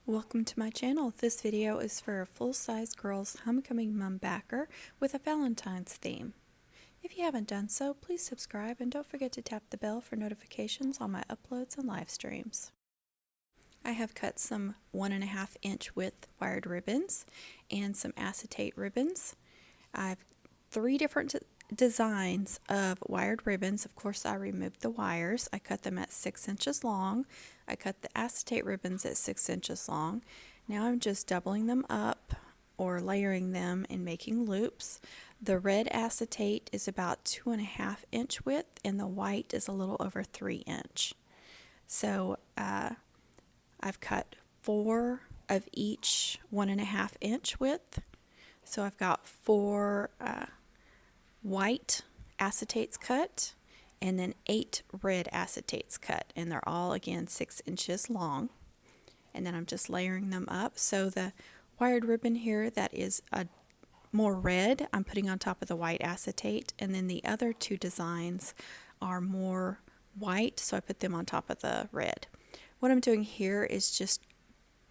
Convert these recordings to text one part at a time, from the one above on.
Welcome to my channel. This video is for a full-size girls homecoming mum backer with a Valentine's theme. If you haven't done so, please subscribe and don't forget to tap the bell for notifications on my uploads and live streams. I have cut some 1.5 inch width wired ribbons and some acetate ribbons. I have 3 different designs of wired ribbons. Of course, I removed the wires. I cut them at 6 inches long. I cut the acetate ribbons at 6 inches long. Now I'm just doubling them up or layering them and making loops. The red acetate is about 2.5 inch width and the white is a little over 3 inch. So I've cut 4 of each 1.5 inch width. So I've got 4 white acetates cut and then 8 red acetates cut, and they're all again 6 inches long. And then I'm just layering them up. So the wired ribbon here that is a more red, I'm putting on top of the white acetate, and then the other 2 designs are more white, so I put them on top of the red. What I'm doing here is just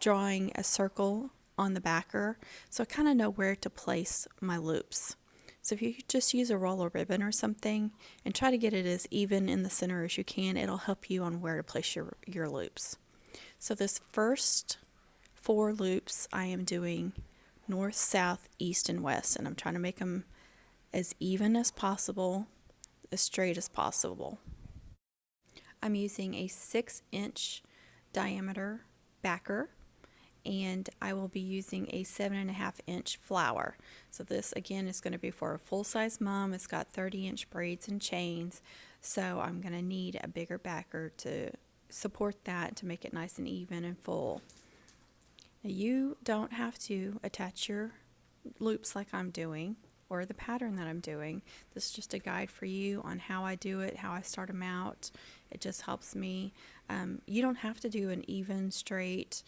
drawing a circle on the backer so I kind of know where to place my loops. So if you just use a roll of ribbon or something and try to get it as even in the center as you can, it'll help you on where to place your loops. So this first 4 loops I am doing north, south, east, and west, and I'm trying to make them as even as possible, as straight as possible. I'm using a 6 inch diameter backer, and I will be using a 7.5 inch flower. So this again is going to be for a full-size mom. It's got 30-inch braids and chains, so I'm going to need a bigger backer to support that, to make it nice and even and full. Now you don't have to attach your loops like I'm doing or the pattern that I'm doing. This is just a guide for you on how I do it, how I start them out. It just helps me. You don't have to do an even, straight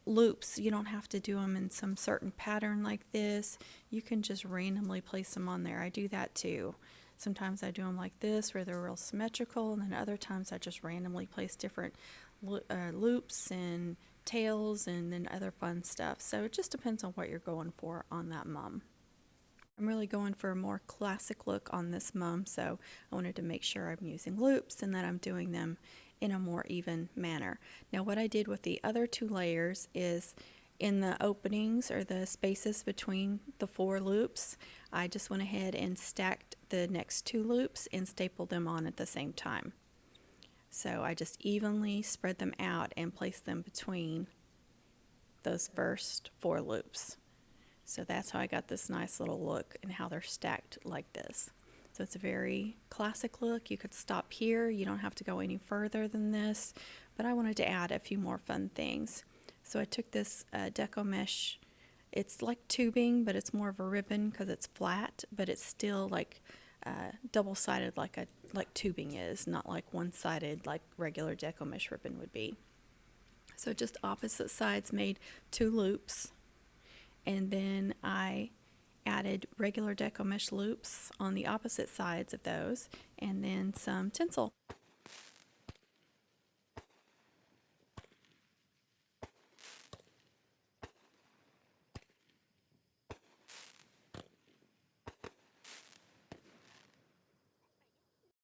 loops. You don't have to do them in some certain pattern like this. You can just randomly place them on there. I do that too. Sometimes I do them like this where they're real symmetrical, and then other times I just randomly place different loops and tails and then other fun stuff. So it just depends on what you're going for on that mum. I'm really going for a more classic look on this mum, so I wanted to make sure I'm using loops and that I'm doing them in a more even manner. Now what I did with the other 2 layers is in the openings or the spaces between the 4 loops, I just went ahead and stacked the next 2 loops and stapled them on at the same time. So I just evenly spread them out and placed them between those first 4 loops. So that's how I got this nice little look and how they're stacked like this. So it's a very classic look. You could stop here. You don't have to go any further than this, but I wanted to add a few more fun things. So I took this deco mesh. It's like tubing, but it's more of a ribbon because it's flat, but it's still like double-sided like tubing is, not like one-sided like regular deco mesh ribbon would be. So just opposite sides made 2 loops, and then I added regular deco mesh loops on the opposite sides of those, and then some tinsel.